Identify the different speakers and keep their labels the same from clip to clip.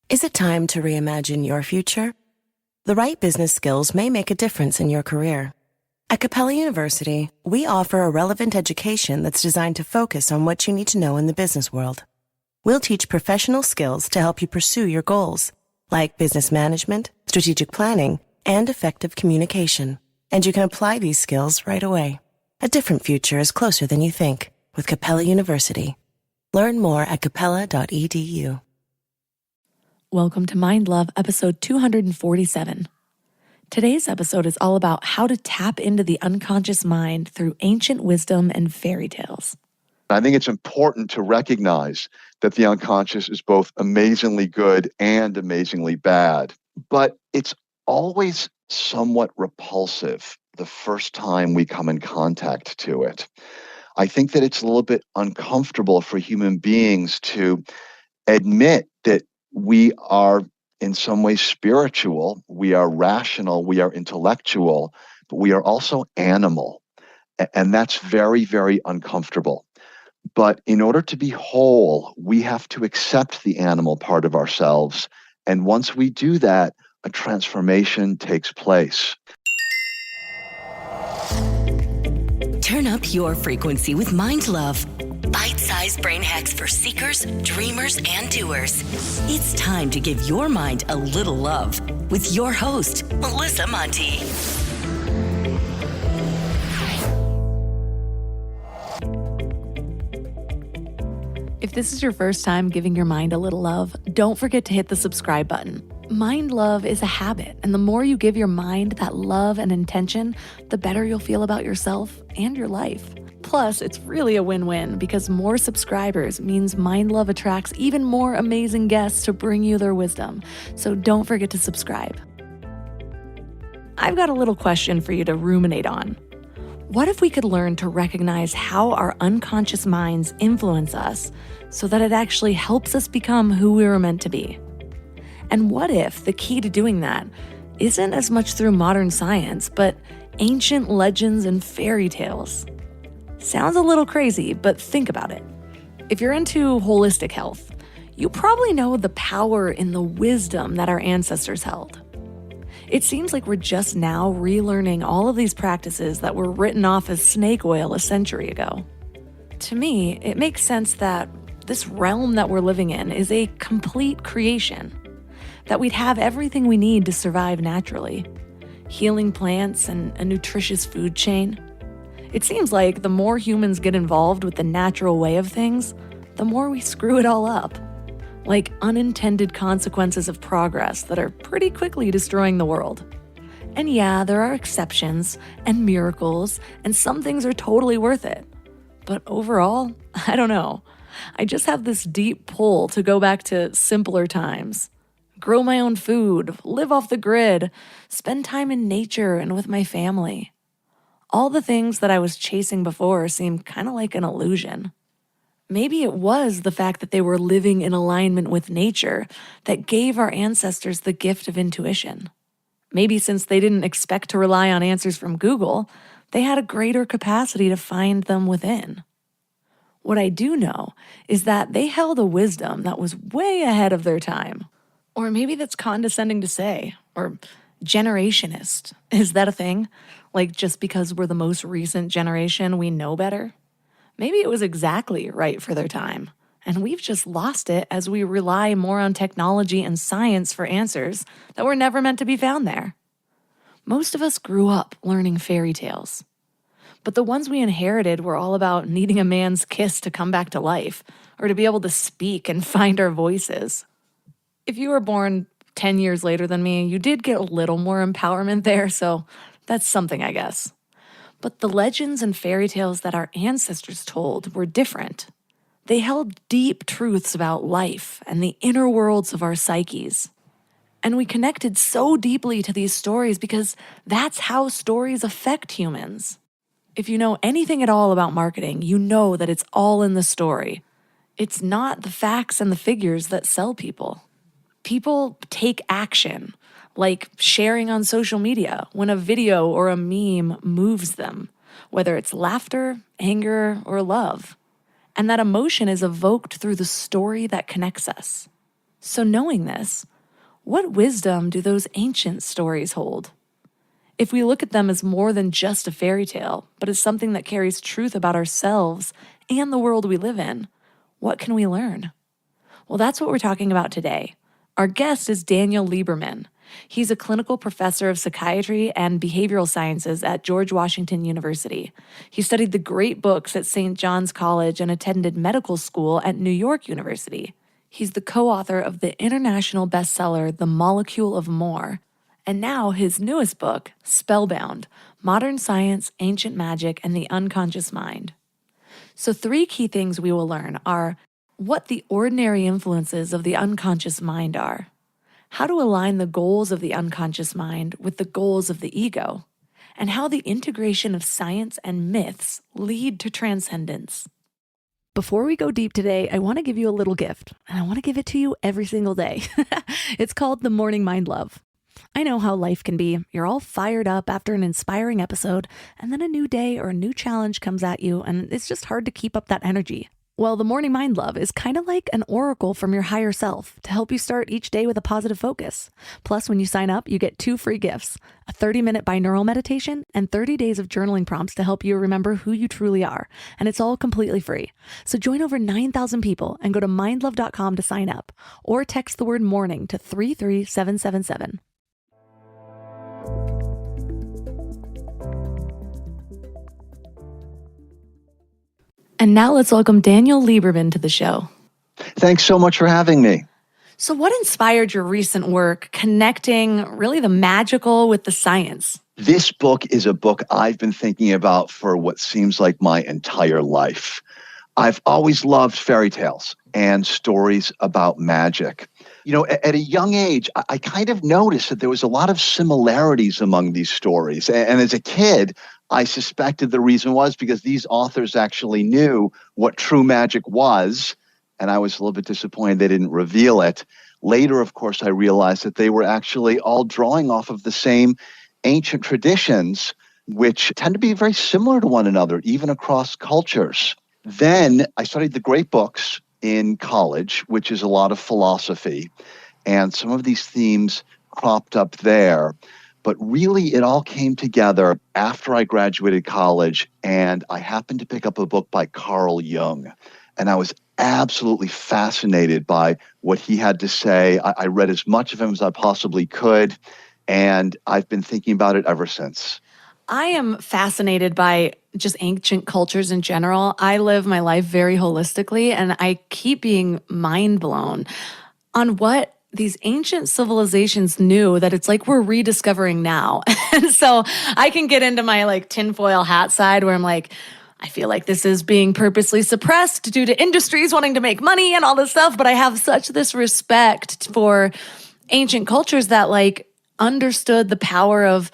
Speaker 1: Is it time to reimagine your future? The right business skills may make a difference in your career. At Capella University, we offer a relevant education that's designed to focus on what you need to know in the business world. We'll teach professional skills to help you pursue your goals, like business management, strategic planning, and effective communication. And you can apply these skills right away. A different future is closer than you think with Capella University. Learn more at capella.edu.
Speaker 2: Welcome to Mind Love, episode 247. Today's episode is all about how to tap into the unconscious mind through ancient wisdom and fairy tales.
Speaker 3: I think it's important to recognize that the unconscious is both amazingly good and amazingly bad, but it's always somewhat repulsive the first time we come in contact to it. I think that it's a little bit uncomfortable for human beings to admit that we are in some ways spiritual, we are rational, we are intellectual, but we are also animal. And that's very, very uncomfortable. But in order to be whole, we have to accept the animal part of ourselves. And once we do that, a transformation takes place.
Speaker 4: Turn up your frequency with Mind Love. Bite-sized brain hacks for seekers, dreamers, and doers. It's time to give your mind a little love with your host, Melissa Monti.
Speaker 2: If this is your first time giving your mind a little love, don't forget to hit the subscribe button. Mind love is a habit, and the more you give your mind that love and intention, the better you'll feel about yourself and your life. Plus, it's really a win-win because more subscribers means Mind Love attracts even more amazing guests to bring you their wisdom. So don't forget to subscribe. I've got a little question for you to ruminate on. What if we could learn to recognize how our unconscious minds influence us so that it actually helps us become who we were meant to be? And what if the key to doing that isn't as much through modern science, but ancient legends and fairy tales? Sounds a little crazy, but think about it. If you're into holistic health, you probably know the power in the wisdom that our ancestors held. It seems like we're just now relearning all of these practices that were written off as snake oil a century ago. To me, it makes sense that this realm that we're living in is a complete creation, that we'd have everything we need to survive naturally, healing plants and a nutritious food chain. It seems like the more humans get involved with the natural way of things, the more we screw it all up. Like unintended consequences of progress that are pretty quickly destroying the world. And yeah, there are exceptions and miracles, and some things are totally worth it. But overall, I don't know. I just have this deep pull to go back to simpler times. Grow my own food, live off the grid, spend time in nature and with my family. All the things that I was chasing before seem kind of like an illusion. Maybe it was the fact that they were living in alignment with nature that gave our ancestors the gift of intuition. Maybe since they didn't expect to rely on answers from Google, they had a greater capacity to find them within. What I do know is that they held a wisdom that was way ahead of their time. Or maybe that's condescending to say, or generationist. Is that a thing? Like just because we're the most recent generation, we know better? Maybe it was exactly right for their time, and we've just lost it as we rely more on technology and science for answers that were never meant to be found there. Most of us grew up learning fairy tales, but the ones we inherited were all about needing a man's kiss to come back to life, or to be able to speak and find our voices. If you were born 10 years later than me, you did get a little more empowerment there, so that's something, I guess. But the legends and fairy tales that our ancestors told were different. They held deep truths about life and the inner worlds of our psyches. And we connected so deeply to these stories because that's how stories affect humans. If you know anything at all about marketing, you know that it's all in the story. It's not the facts and the figures that sell people. People take action, like sharing on social media when a video or a meme moves them, whether it's laughter, anger, or love. And that emotion is evoked through the story that connects us. So knowing this, what wisdom do those ancient stories hold? If we look at them as more than just a fairy tale, but as something that carries truth about ourselves and the world we live in, what can we learn? Well, that's what we're talking about today. Our guest is Daniel Lieberman. He's a clinical professor of psychiatry and behavioral sciences at George Washington University. He studied the great books at St. John's College and attended medical school at New York University. He's the co-author of the international bestseller, The Molecule of More, and now his newest book, Spellbound, Modern Science, Ancient Magic, and the Unconscious Mind. So 3 key things we will learn are what the ordinary influences of the unconscious mind are, how to align the goals of the unconscious mind with the goals of the ego, and how the integration of science and myths lead to transcendence. Before we go deep today, I want to give you a little gift, and I want to give it to you every single day. It's called the Morning Mind Love. I know how life can be. You're all fired up after an inspiring episode, and then a new day or a new challenge comes at you, and it's just hard to keep up that energy. Well, the Morning Mind Love is kind of like an oracle from your higher self to help you start each day with a positive focus. Plus, when you sign up, you get 2 free gifts, a 30-minute binaural meditation and 30 days of journaling prompts to help you remember who you truly are. And it's all completely free. So join over 9,000 people and go to mindlove.com to sign up or text the word morning to 33777. And now let's welcome Daniel Lieberman to the show.
Speaker 3: Thanks so much for having me.
Speaker 2: So what inspired your recent work connecting really the magical with the science?
Speaker 3: This book is a book I've been thinking about for what seems like my entire life. I've always loved fairy tales and stories about magic. You know, at a young age, I kind of noticed that there was a lot of similarities among these stories. And as a kid, I suspected the reason was because these authors actually knew what true magic was, and I was a little bit disappointed they didn't reveal it. Later, of course, I realized that they were actually all drawing off of the same ancient traditions, which tend to be very similar to one another, even across cultures. Then I studied the great books in college, which is a lot of philosophy, and some of these themes cropped up there. But really, it all came together after I graduated college, and I happened to pick up a book by Carl Jung. And I was absolutely fascinated by what he had to say. I read as much of him as I possibly could, and I've been thinking about it ever since.
Speaker 2: I am fascinated by just ancient cultures in general. I live my life very holistically, and I keep being mind blown on what these ancient civilizations knew that it's like we're rediscovering now. And so I can get into my like tinfoil hat side where I'm like, I feel like this is being purposely suppressed due to industries wanting to make money and all this stuff. But I have such this respect for ancient cultures that like understood the power of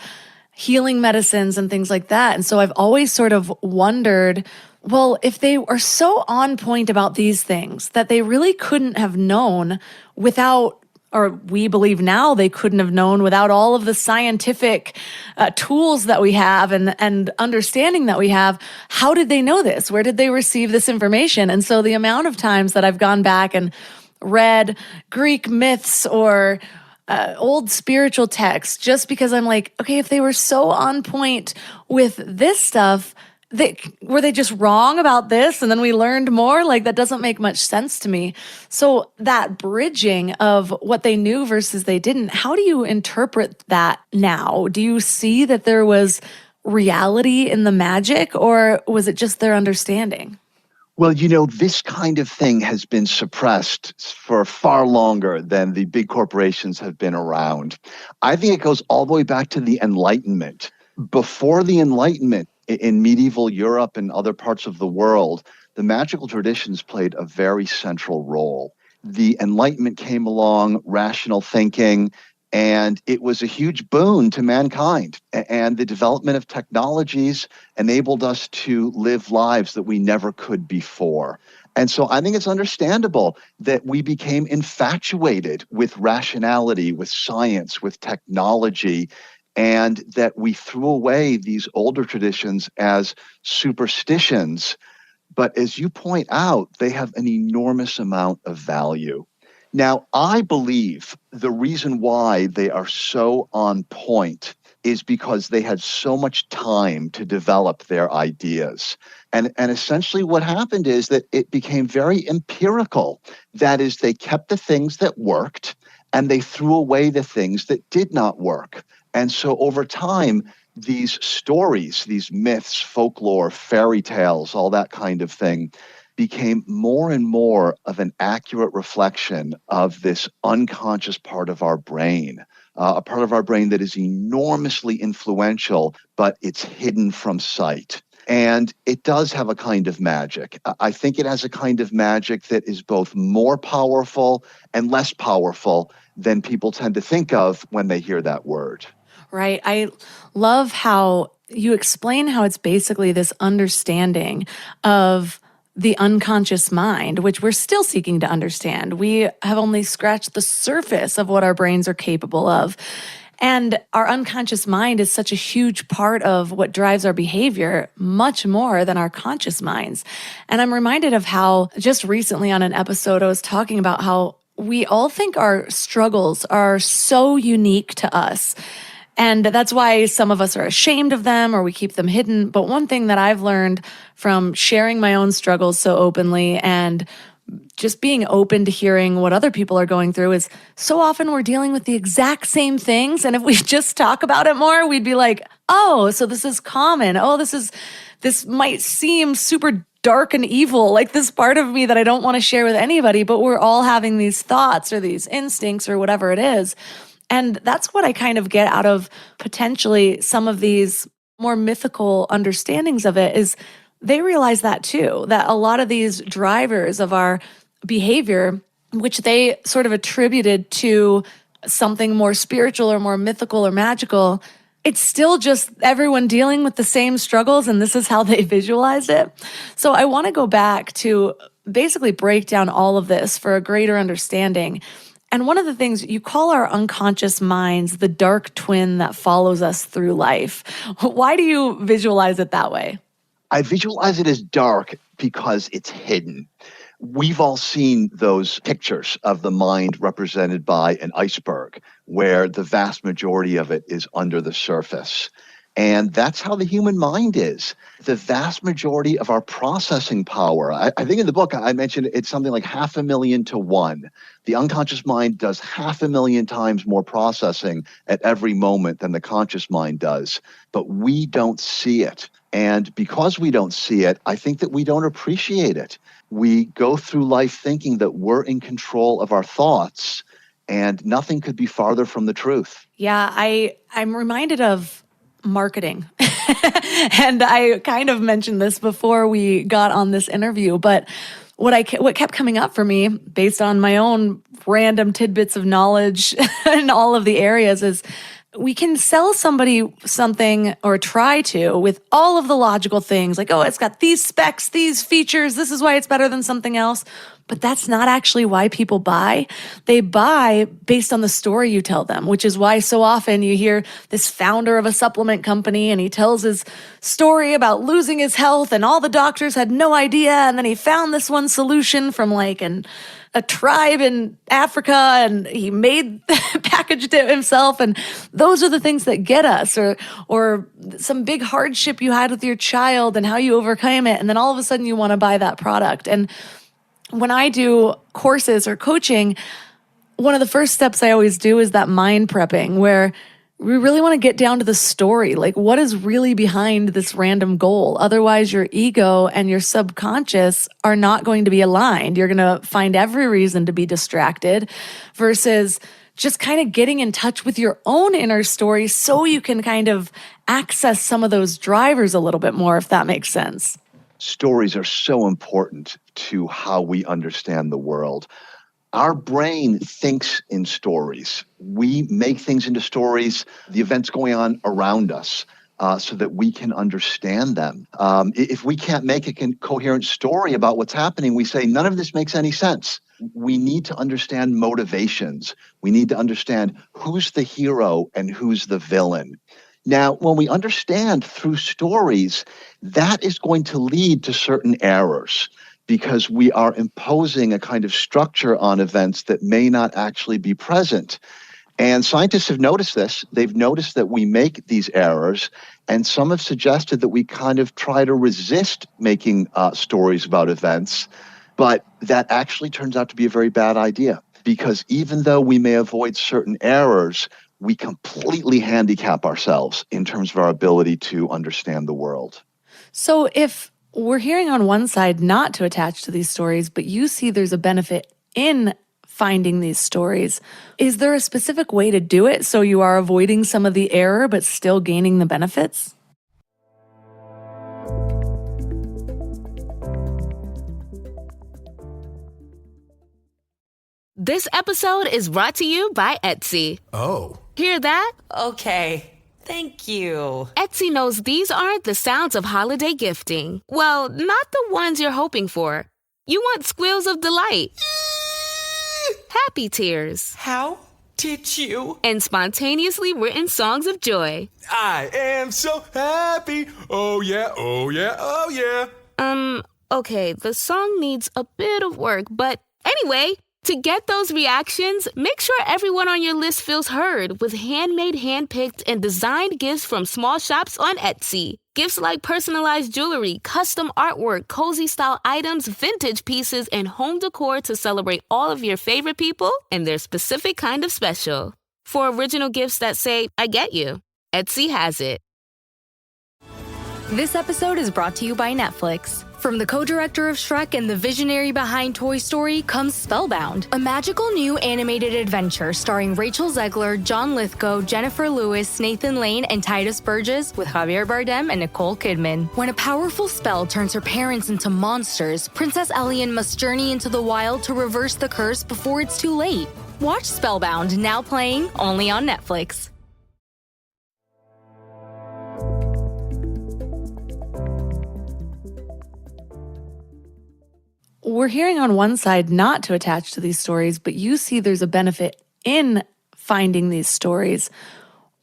Speaker 2: healing medicines and things like that. And so I've always sort of wondered, well, if they are so on point about these things that they really couldn't have known without, or we believe now they couldn't have known without all of the scientific tools that we have and understanding that we have, how did they know this? Where did they receive this information? And so the amount of times that I've gone back and read Greek myths or old spiritual texts, just because I'm like, okay, if they were so on point with this stuff, were they just wrong about this? And then we learned more? Like, that doesn't make much sense to me. So that bridging of what they knew versus they didn't, how do you interpret that now? Do you see that there was reality in the magic, or was it just their understanding?
Speaker 3: Well, you know, this kind of thing has been suppressed for far longer than the big corporations have been around. I think it goes all the way back to the Enlightenment. Before the Enlightenment, in medieval Europe and other parts of the world, the magical traditions played a very central role. The Enlightenment came along, rational thinking, and it was a huge boon to mankind. And the development of technologies enabled us to live lives that we never could before. And so I think it's understandable that we became infatuated with rationality, with science, with technology, and that we threw away these older traditions as superstitions. But as you point out, they have an enormous amount of value. Now, I believe the reason why they are so on point is because they had so much time to develop their ideas. And essentially what happened is that it became very empirical. That is, they kept the things that worked and they threw away the things that did not work. And so over time, these stories, these myths, folklore, fairy tales, all that kind of thing, became more and more of an accurate reflection of this unconscious part of our brain, a part of our brain that is enormously influential, but it's hidden from sight. And it does have a kind of magic. I think it has a kind of magic that is both more powerful and less powerful than people tend to think of when they hear that word.
Speaker 2: Right. I love how you explain how it's basically this understanding of the unconscious mind, which we're still seeking to understand. We have only scratched the surface of what our brains are capable of. And our unconscious mind is such a huge part of what drives our behavior, much more than our conscious minds. And I'm reminded of how just recently on an episode, I was talking about how we all think our struggles are so unique to us. And that's why some of us are ashamed of them or we keep them hidden. But one thing that I've learned from sharing my own struggles so openly and just being open to hearing what other people are going through is so often we're dealing with the exact same things. And if we just talk about it more, we'd be like, oh, so this is common. Oh, this might seem super dark and evil, like this part of me that I don't want to share with anybody, but we're all having these thoughts or these instincts or whatever it is. And that's what I kind of get out of potentially some of these more mythical understandings of it is they realize that too, that a lot of these drivers of our behavior, which they sort of attributed to something more spiritual or more mythical or magical, it's still just everyone dealing with the same struggles, and this is how they visualize it. So I want to go back to basically break down all of this for a greater understanding. And one of the things you call our unconscious minds the dark twin that follows us through life. Why do you visualize it that way?
Speaker 3: I visualize it as dark because it's hidden. We've all seen those pictures of the mind represented by an iceberg, where the vast majority of it is under the surface. And that's how the human mind is. The vast majority of our processing power, I think in the book I mentioned it's something like 500,000 to 1. The unconscious mind does 500,000 times more processing at every moment than the conscious mind does. But we don't see it. And because we don't see it, I think that we don't appreciate it. We go through life thinking that we're in control of our thoughts, and nothing could be farther from the truth.
Speaker 2: Yeah, I'm reminded of marketing. And I kind of mentioned this before we got on this interview, but what kept coming up for me based on my own random tidbits of knowledge in all of the areas is we can sell somebody something or try to with all of the logical things like, oh, it's got these specs, these features, this is why it's better than something else. But that's not actually why people buy. They buy based on the story you tell them, which is why so often you hear this founder of a supplement company and he tells his story about losing his health and all the doctors had no idea. And then he found this one solution from like a tribe in Africa and he packaged it himself. And those are the things that get us or some big hardship you had with your child and how you overcame it. And then all of a sudden you want to buy that product. And when I do courses or coaching, one of the first steps I always do is that mind prepping where we really want to get down to the story, like what is really behind this random goal. Otherwise, your ego and your subconscious are not going to be aligned. You're going to find every reason to be distracted versus just kind of getting in touch with your own inner story so you can kind of access some of those drivers a little bit more, if that makes sense.
Speaker 3: Stories are so important to how we understand the world. Our brain thinks in stories. We make things into stories, the events going on around us, so that we can understand them. If we can't make a coherent story about what's happening, we say, none of this makes any sense. We need to understand motivations. We need to understand who's the hero and who's the villain. Now, when we understand through stories, that is going to lead to certain errors. because we are imposing a kind of structure on events that may not actually be present. And scientists have noticed this. They've noticed that we make these errors, and some have suggested that we kind of try to resist making stories about events, but that actually turns out to be a very bad idea, because even though we may avoid certain errors, we completely handicap ourselves in terms of our ability to understand the world.
Speaker 2: So if we're hearing on one side not to attach to these stories, but you see there's a benefit in finding these stories, is there a specific way to do it so you are avoiding some of the error but still gaining the benefits?
Speaker 5: This episode is brought to you by Etsy.
Speaker 6: Oh.
Speaker 5: Hear that?
Speaker 7: Okay. Thank you.
Speaker 5: Etsy knows these aren't the sounds of holiday gifting. Well, not the ones you're hoping for. You want squeals of delight. Happy tears.
Speaker 7: How did you?
Speaker 5: And spontaneously written songs of joy.
Speaker 6: I am so happy. Oh yeah, oh yeah, oh yeah.
Speaker 5: Okay, the song needs a bit of work, but anyway, to get those reactions, make sure everyone on your list feels heard with handmade, handpicked, and designed gifts from small shops on Etsy. Gifts like personalized jewelry, custom artwork, cozy style items, vintage pieces, and home decor to celebrate all of your favorite people and their specific kind of special. For original gifts that say, I get you, Etsy has it.
Speaker 8: This episode is brought to you by Netflix. From the co-director of Shrek and the visionary behind Toy Story comes Spellbound, a magical new animated adventure starring Rachel Zegler, John Lithgow, Jennifer Lewis, Nathan Lane, and Titus Burgess with Javier Bardem and Nicole Kidman. When a powerful spell turns her parents into monsters, Princess Elian must journey into the wild to reverse the curse before it's too late. Watch Spellbound, now playing only on Netflix.
Speaker 2: We're hearing on one side not to attach to these stories, but you see there's a benefit in finding these stories.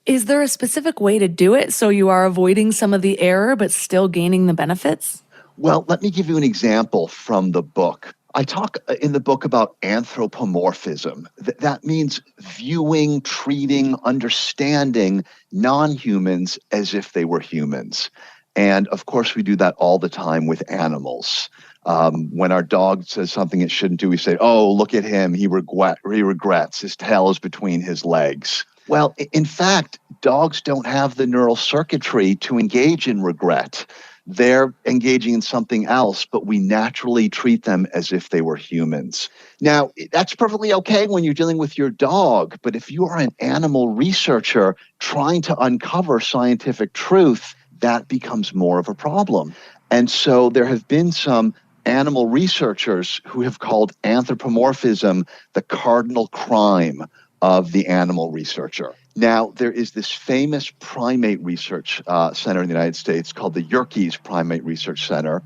Speaker 2: Is there a specific way to do it so you are avoiding some of the error but still gaining the benefits?
Speaker 3: Well, let me give you an example from the book. I talk in the book about anthropomorphism. That means viewing, treating, understanding non-humans as if they were humans. And of course, we do that all the time with animals. When our dog says something it shouldn't do, we say, oh, look at him. He regrets. His tail is between his legs. Well, in fact, dogs don't have the neural circuitry to engage in regret. They're engaging in something else, but we naturally treat them as if they were humans. Now, that's perfectly okay when you're dealing with your dog, but if you are an animal researcher trying to uncover scientific truth, that becomes more of a problem. And so there have been some animal researchers who have called anthropomorphism the cardinal crime of the animal researcher. Now, there is this famous primate research center in the United States called the Yerkes Primate Research Center,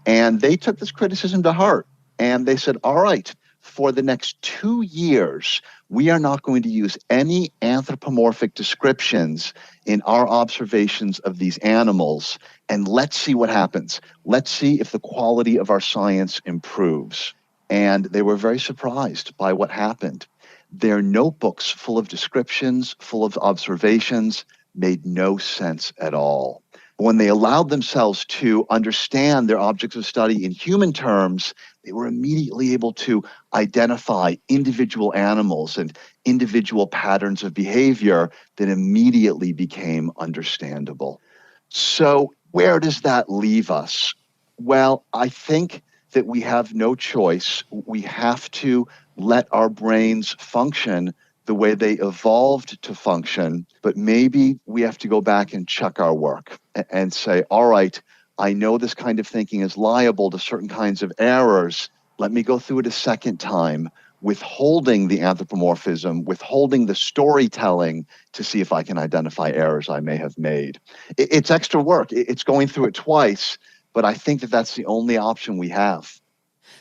Speaker 3: and they took this criticism to heart, and they said, all right, for the next 2 years, we are not going to use any anthropomorphic descriptions in our observations of these animals, and let's see what happens. Let's see if the quality of our science improves. And they were very surprised by what happened. Their notebooks full of descriptions, full of observations, made no sense at all. When they allowed themselves to understand their objects of study in human terms, they were immediately able to identify individual animals and individual patterns of behavior that immediately became understandable. So where does that leave us? Well, I think that we have no choice. We have to let our brains function the way they evolved to function, but maybe we have to go back and check our work and say, all right, I know this kind of thinking is liable to certain kinds of errors. Let me go through it a second time, withholding the anthropomorphism, withholding the storytelling to see if I can identify errors I may have made. It's extra work. It's going through it twice, but I think that that's the only option we have.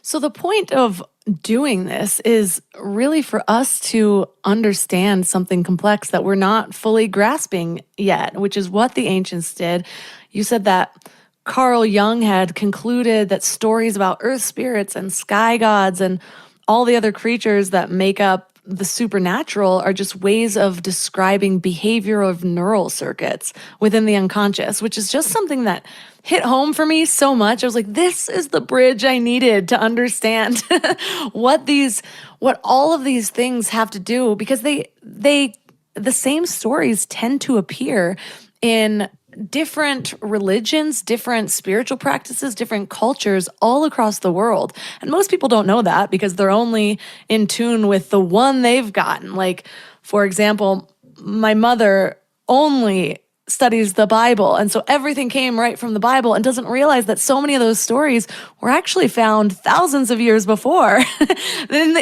Speaker 2: So the point of doing this is really for us to understand something complex that we're not fully grasping yet, which is what the ancients did. You said that Carl Jung had concluded that stories about earth spirits and sky gods and all the other creatures that make up the supernatural are just ways of describing behavior of neural circuits within the unconscious, which is just something that hit home for me so much. I was like, this is the bridge I needed to understand what all of these things have to do, because the same stories tend to appear in different religions, different spiritual practices, different cultures all across the world. And most people don't know that because they're only in tune with the one they've gotten. Like, for example, my mother only studies the Bible, and so everything came right from the Bible, and doesn't realize that so many of those stories were actually found thousands of years before.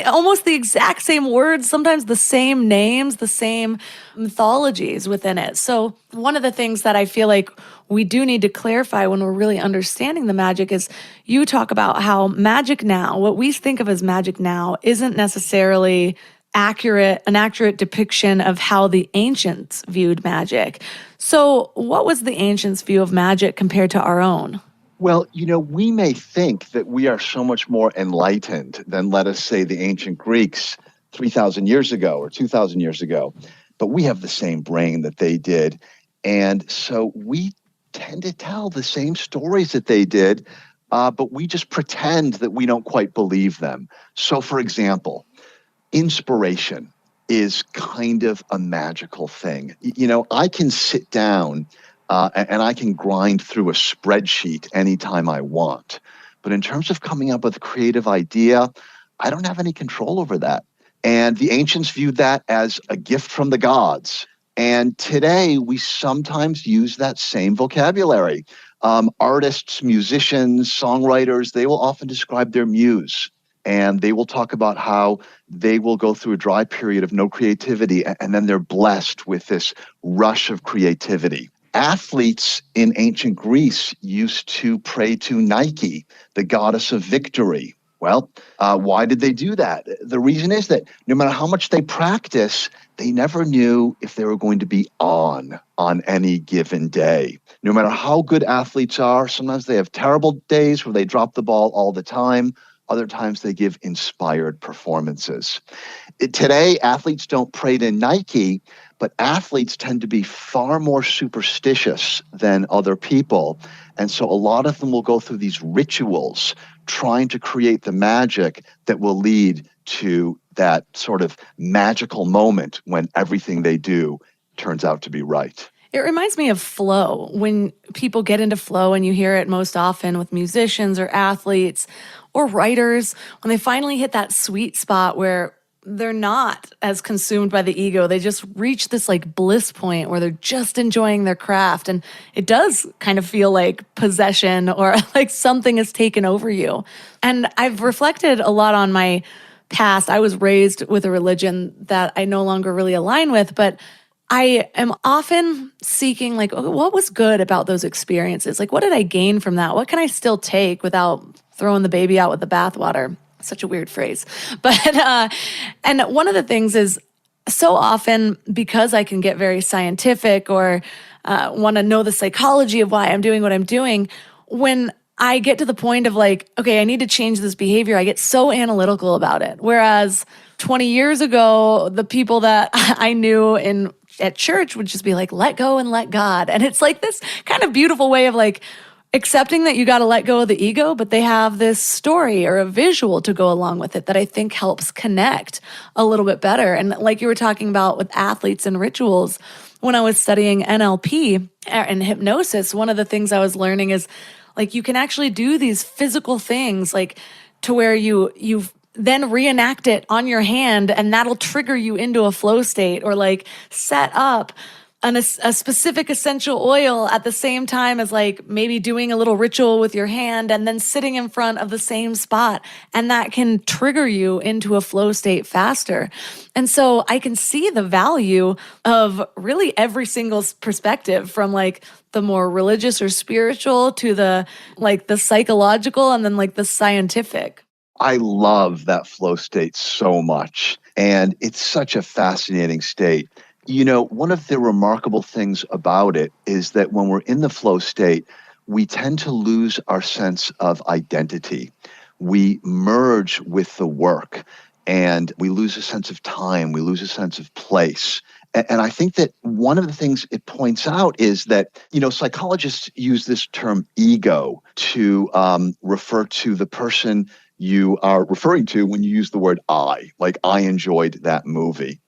Speaker 2: Almost the exact same words, sometimes the same names, the same mythologies within it. So one of the things that I feel like we do need to clarify when we're really understanding the magic is you talk about how magic now, what we think of as magic now, isn't necessarily an accurate depiction of how the ancients viewed magic. So what was the ancients' view of magic compared to our own?
Speaker 3: Well, we may think that we are so much more enlightened than, let us say, the ancient Greeks 3,000 years ago or 2,000 years ago, but we have the same brain that they did. And so we tend to tell the same stories that they did, but we just pretend that we don't quite believe them. So, for example, inspiration is kind of a magical thing. I can sit down and I can grind through a spreadsheet anytime I want. But in terms of coming up with a creative idea, I don't have any control over that. And the ancients viewed that as a gift from the gods. And today we sometimes use that same vocabulary. Artists, musicians, songwriters, they will often describe their muse. And they will talk about how they will go through a dry period of no creativity, and then they're blessed with this rush of creativity. Athletes in ancient Greece used to pray to Nike, the goddess of victory. Well, why did they do that? The reason is that no matter how much they practice, they never knew if they were going to be on any given day. No matter how good athletes are, sometimes they have terrible days where they drop the ball all the time. Other times they give inspired performances. Today, athletes don't pray to Nike, but athletes tend to be far more superstitious than other people. And so a lot of them will go through these rituals trying to create the magic that will lead to that sort of magical moment when everything they do turns out to be right.
Speaker 2: It reminds me of flow. When people get into flow, and you hear it most often with musicians or athletes or writers, when they finally hit that sweet spot where they're not as consumed by the ego, they just reach this like bliss point where they're just enjoying their craft. And it does kind of feel like possession, or like something has taken over you. And I've reflected a lot on my past. I was raised with a religion that I no longer really align with, but I am often seeking, like, what was good about those experiences? Like, what did I gain from that? What can I still take without throwing the baby out with the bathwater? Such a weird phrase. But, and one of the things is, so often, because I can get very scientific or want to know the psychology of why I'm doing what I'm doing, when I get to the point of like, okay, I need to change this behavior, I get so analytical about it. Whereas 20 years ago, the people that I knew at church would just be like, let go and let God. And it's like this kind of beautiful way of like accepting that you got to let go of the ego, but they have this story or a visual to go along with it that I think helps connect a little bit better. And like you were talking about with athletes and rituals, when I was studying NLP and hypnosis, one of the things I was learning is like you can actually do these physical things, like to where you then reenact it on your hand, and that'll trigger you into a flow state, or like set up a specific essential oil at the same time as like maybe doing a little ritual with your hand and then sitting in front of the same spot. And that can trigger you into a flow state faster. And so I can see the value of really every single perspective, from like the more religious or spiritual to the like the psychological and then like the scientific.
Speaker 3: I love that flow state so much. And it's such a fascinating state. You know, one of the remarkable things about it is that when we're in the flow state, we tend to lose our sense of identity. We merge with the work and we lose a sense of time, we lose a sense of place. And I think that one of the things it points out is that, psychologists use this term ego to refer to the person you are referring to when you use the word I, like I enjoyed that movie.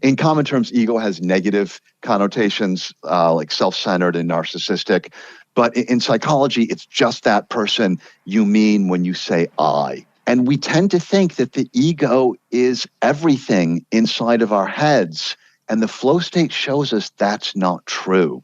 Speaker 3: In common terms, ego has negative connotations like self-centered and narcissistic. But in psychology, it's just that person you mean when you say I. And we tend to think that the ego is everything inside of our heads. And the flow state shows us that's not true.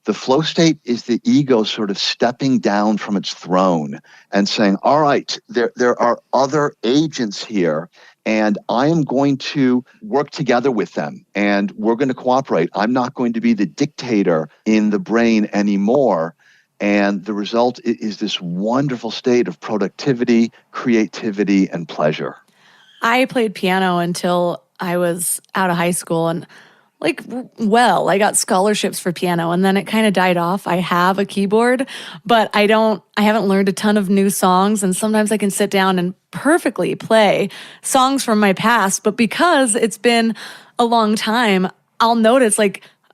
Speaker 3: The flow state is the ego sort of stepping down from its throne and saying, all right, there are other agents here, and I am going to work together with them, and we're going to cooperate. I'm not going to be the dictator in the brain anymore. And the result is this wonderful state of productivity, creativity, and pleasure.
Speaker 2: I played piano until I was out of high school, and I got scholarships for piano, and then it kind of died off. I have a keyboard, but I haven't learned a ton of new songs, and sometimes I can sit down and perfectly play songs from my past, but because it's been a long time, I'll notice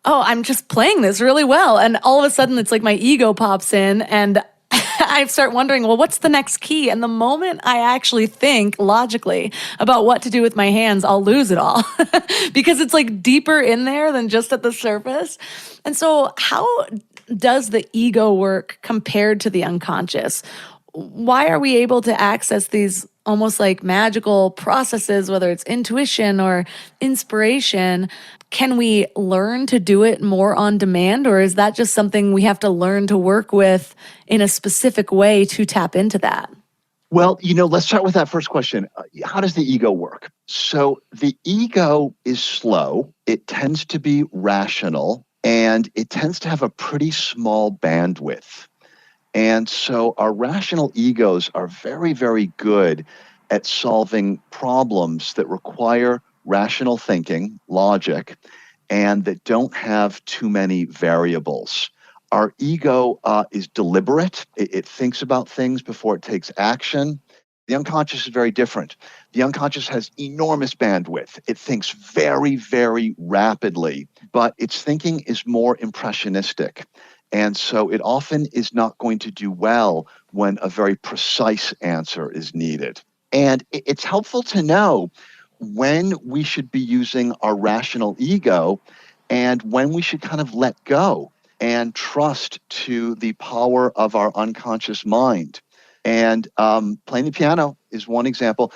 Speaker 2: oh, I'm just playing this really well, and all of a sudden it's like my ego pops in, and I start wondering, well, what's the next key? And the moment I actually think logically about what to do with my hands, I'll lose it all because it's deeper in there than just at the surface. And so how does the ego work compared to the unconscious? Why are we able to access these almost like magical processes, whether it's intuition or inspiration? Can we learn to do it more on demand, or is that just something we have to learn to work with in a specific way to tap into that?
Speaker 3: Well, let's start with that first question. How does the ego work? So the ego is slow. It tends to be rational, and it tends to have a pretty small bandwidth. And so our rational egos are very, very good at solving problems that require rational thinking, logic, and that don't have too many variables. Our ego is deliberate. It thinks about things before it takes action. The unconscious is very different. The unconscious has enormous bandwidth. It thinks very, very rapidly, but its thinking is more impressionistic. And so it often is not going to do well when a very precise answer is needed. And it's helpful to know when we should be using our rational ego and when we should kind of let go and trust to the power of our unconscious mind. And playing the piano is one example.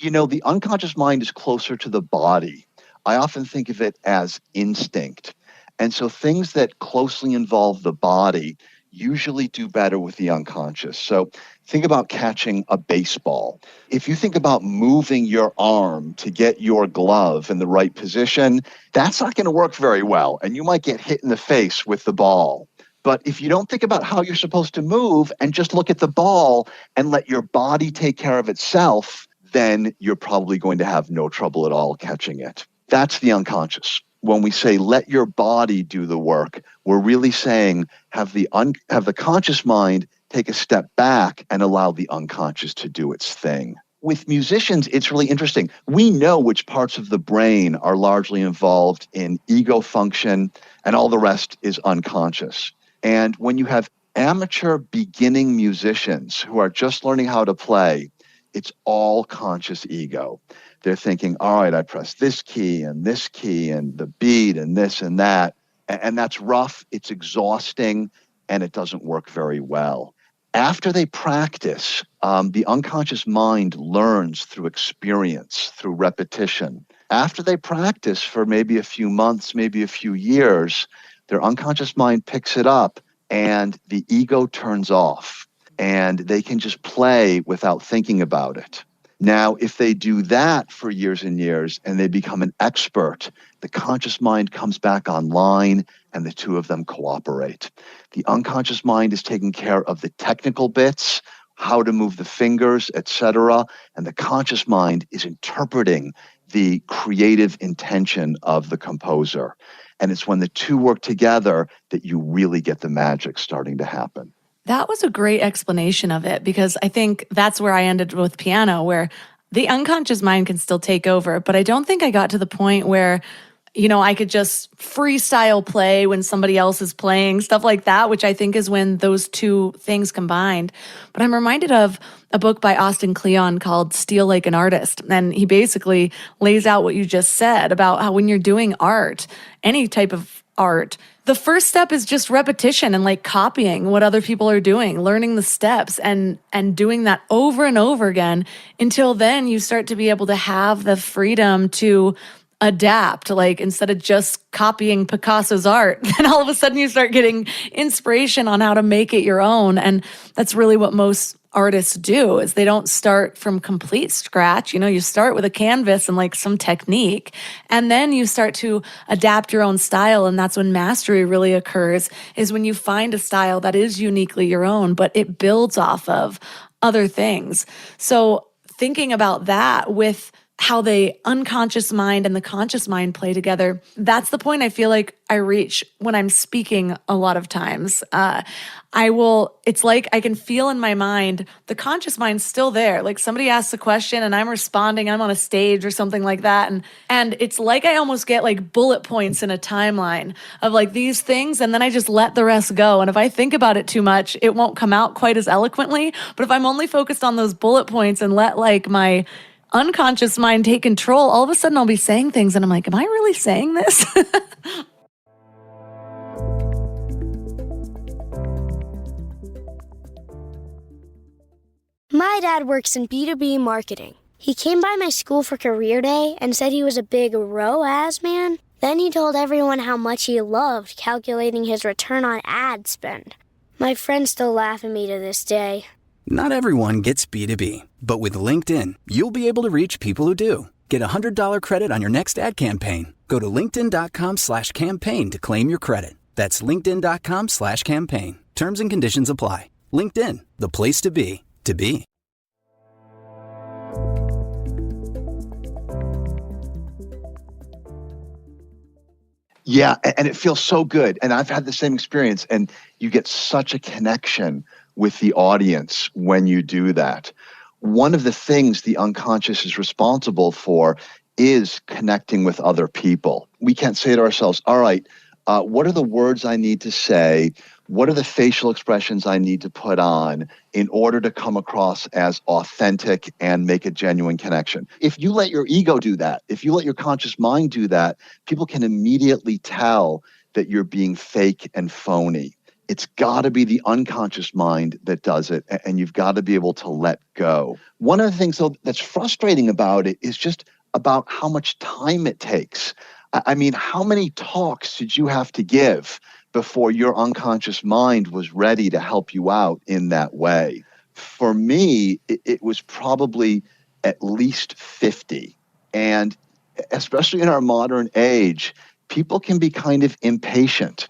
Speaker 3: The unconscious mind is closer to the body. I often think of it as instinct. And so things that closely involve the body usually do better with the unconscious. So think about catching a baseball. If you think about moving your arm to get your glove in the right position, that's not going to work very well, and you might get hit in the face with the ball. But if you don't think about how you're supposed to move and just look at the ball and let your body take care of itself, then you're probably going to have no trouble at all catching it. That's the unconscious. When we say let your body do the work, we're really saying have the conscious mind take a step back and allow the unconscious to do its thing. With musicians, it's really interesting. We know which parts of the brain are largely involved in ego function, and all the rest is unconscious. And when you have amateur beginning musicians who are just learning how to play, it's all conscious ego. They're thinking, all right, I press this key and the beat and this and that. And that's rough, it's exhausting, and it doesn't work very well. After they practice, the unconscious mind learns through experience, through repetition. After they practice for maybe a few months, maybe a few years, their unconscious mind picks it up and the ego turns off and they can just play without thinking about it. Now, if they do that for years and years and they become an expert, the conscious mind comes back online and the two of them cooperate. The unconscious mind is taking care of the technical bits, how to move the fingers, etc., and the conscious mind is interpreting the creative intention of the composer. And it's when the two work together that you really get the magic starting to happen.
Speaker 2: That was a great explanation of it, because I think that's where I ended with piano, where the unconscious mind can still take over. But I don't think I got to the point where, I could just freestyle play when somebody else is playing, stuff like that, which I think is when those two things combined. But I'm reminded of a book by Austin Kleon called Steal Like an Artist. And he basically lays out what you just said about how when you're doing art, any type of art, the first step is just repetition and like copying what other people are doing, learning the steps and doing that over and over again until then you start to be able to have the freedom to adapt. Like instead of just copying Picasso's art, then all of a sudden you start getting inspiration on how to make it your own. And that's really what most artists do, is they don't start from complete scratch. You start with a canvas and like some technique, and then you start to adapt your own style. And that's when mastery really occurs, is when you find a style that is uniquely your own, but it builds off of other things. So thinking about that with how the unconscious mind and the conscious mind play together, that's the point I feel like I reach when I'm speaking a lot of times. It's like I can feel in my mind, the conscious mind's still there. Like somebody asks a question and I'm responding, I'm on a stage or something like that. And it's like I almost get like bullet points in a timeline of like these things, and then I just let the rest go. And if I think about it too much, it won't come out quite as eloquently. But if I'm only focused on those bullet points and let like my unconscious mind take control, all of a sudden I'll be saying things and I'm like, am I really saying this?
Speaker 9: My dad works in B2B marketing. He came by my school for career day and said he was a big ROAS man. Then he told everyone how much he loved calculating his return on ad spend. My friends still laugh at me to this day.
Speaker 10: Not everyone gets B2B, but with LinkedIn, you'll be able to reach people who do. Get a $100 credit on your next ad campaign. Go to linkedin.com/campaign to claim your credit. That's linkedin.com/campaign. Terms and conditions apply. LinkedIn, the place to be, to be.
Speaker 3: Yeah, and it feels so good. And I've had the same experience, and you get such a connection with the audience when you do that. One of the things the unconscious is responsible for is connecting with other people. We can't say to ourselves, all right, what are the words I need to say? What are the facial expressions I need to put on in order to come across as authentic and make a genuine connection? If you let your ego do that, if you let your conscious mind do that, people can immediately tell that you're being fake and phony. It's got to be the unconscious mind that does it, and you've got to be able to let go. One of the things, though, that's frustrating about it is just about how much time it takes. I mean, how many talks did you have to give before your unconscious mind was ready to help you out in that way? For me, it was probably at least 50. And especially in our modern age, people can be kind of impatient.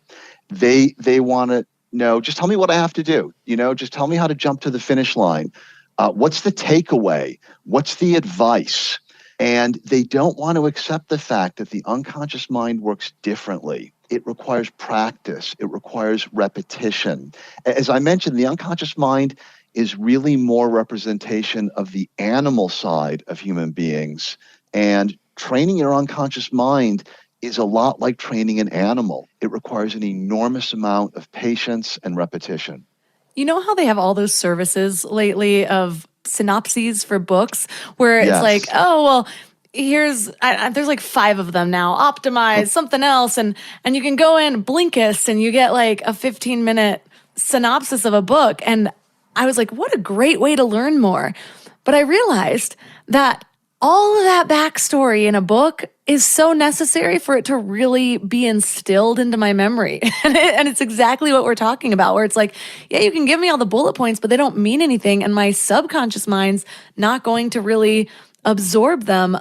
Speaker 3: They want to know, just tell me what I have to do. Just tell me how to jump to the finish line. What's the takeaway? What's the advice? And they don't want to accept the fact that the unconscious mind works differently. It requires practice. It requires repetition. As I mentioned, the unconscious mind is really more representation of the animal side of human beings. And training your unconscious mind is a lot like training an animal. It requires an enormous amount of patience and repetition.
Speaker 2: You know how they have all those services lately of synopses for books where it's like, oh, well, there's like 5 of them now, Optimize, something else. And you can go in Blinkist and you get like a 15-minute synopsis of a book. And I was like, what a great way to learn more. But I realized that all of that backstory in a book is so necessary for it to really be instilled into my memory. And it's exactly what we're talking about, where it's like, yeah, you can give me all the bullet points, but they don't mean anything. And my subconscious mind's not going to really absorb them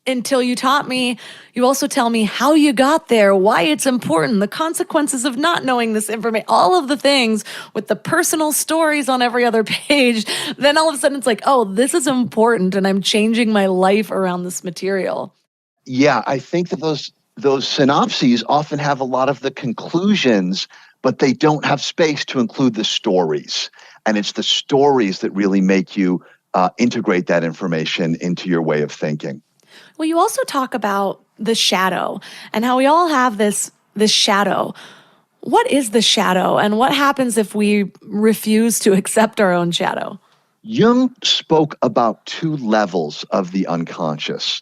Speaker 2: until you taught me. You also tell me how you got there, why it's important, the consequences of not knowing this information, all of the things with the personal stories on every other page. Then all of a sudden it's like, oh, this is important and I'm changing my life around this material.
Speaker 3: Yeah, I think that those synopses often have a lot of the conclusions but they don't have space to include the stories. And it's the stories that really make you integrate that information into your way of thinking.
Speaker 2: Well, you also talk about the shadow and how we all have this shadow. What is the shadow, and what happens if we refuse to accept our own shadow?
Speaker 3: Jung spoke about two levels of the unconscious.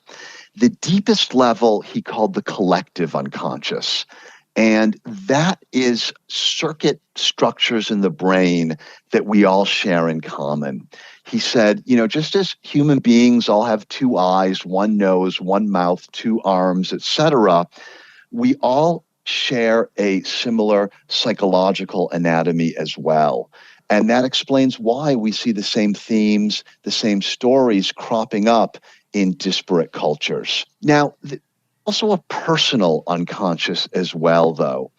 Speaker 3: The deepest level he called the collective unconscious. And that is circuit structures in the brain that we all share in common. He said, just as human beings all have two eyes, one nose, one mouth, two arms, etc., we all share a similar psychological anatomy as well. And that explains why we see the same themes, the same stories cropping up in disparate cultures. Now, also a personal unconscious as well, though.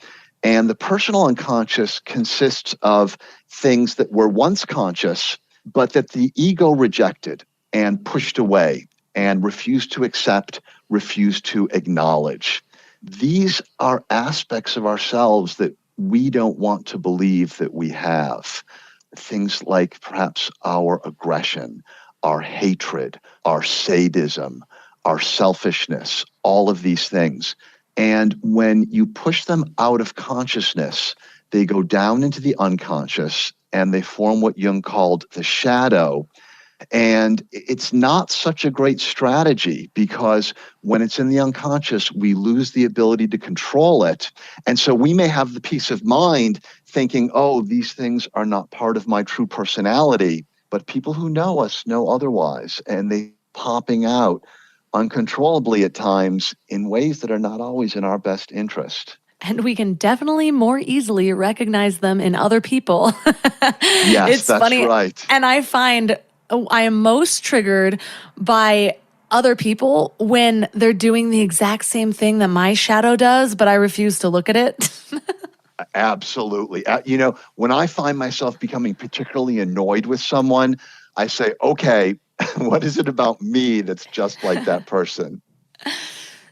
Speaker 3: And the personal unconscious consists of things that were once conscious, but that the ego rejected and pushed away and refused to accept, refused to acknowledge. These are aspects of ourselves that we don't want to believe that we have. Things like perhaps our aggression, our hatred, our sadism, our selfishness, all of these things. And when you push them out of consciousness, they go down into the unconscious and they form what Jung called the shadow. And it's not such a great strategy because when it's in the unconscious, we lose the ability to control it. And so we may have the peace of mind thinking, oh, these things are not part of my true personality. But people who know us know otherwise, and they popping out uncontrollably at times in ways that are not always in our best interest.
Speaker 2: And we can definitely more easily recognize them in other people.
Speaker 3: Yes,
Speaker 2: it's
Speaker 3: that's
Speaker 2: funny.
Speaker 3: right.
Speaker 2: And I find I am most triggered by other people when they're doing the exact same thing that my shadow does, but I refuse to look at it.
Speaker 3: Absolutely. When I find myself becoming particularly annoyed with someone, I say, okay, what is it about me that's just like that person?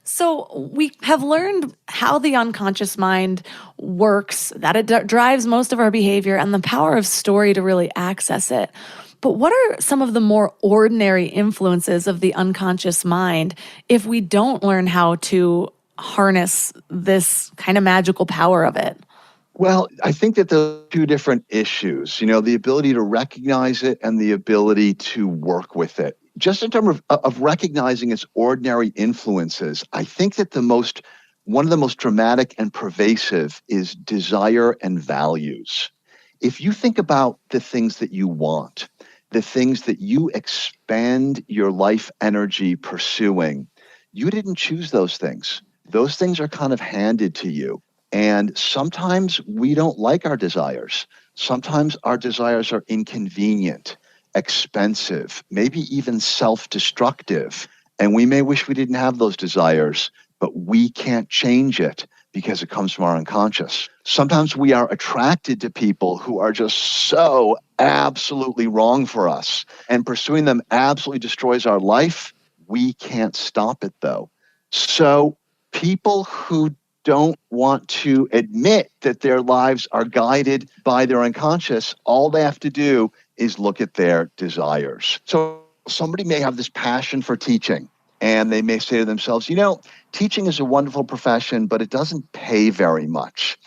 Speaker 2: So we have learned how the unconscious mind works, that it drives most of our behavior, and the power of story to really access it. But what are some of the more ordinary influences of the unconscious mind if we don't learn how to harness this kind of magical power of it?
Speaker 3: Well, I think that there are two different issues, the ability to recognize it and the ability to work with it. Just in terms of recognizing its ordinary influences, I think that one of the most dramatic and pervasive is desire and values. If you think about the things that you want, the things that you expend your life energy pursuing, you didn't choose those things. Those things are kind of handed to you. And sometimes we don't like our desires. Sometimes our desires are inconvenient, expensive, maybe even self-destructive. And we may wish we didn't have those desires, but we can't change it because it comes from our unconscious. Sometimes we are attracted to people who are just so absolutely wrong for us, and pursuing them absolutely destroys our life. We can't stop it, though. So people who don't want to admit that their lives are guided by their unconscious, all they have to do is look at their desires. So somebody may have this passion for teaching, and they may say to themselves, teaching is a wonderful profession, but it doesn't pay very much.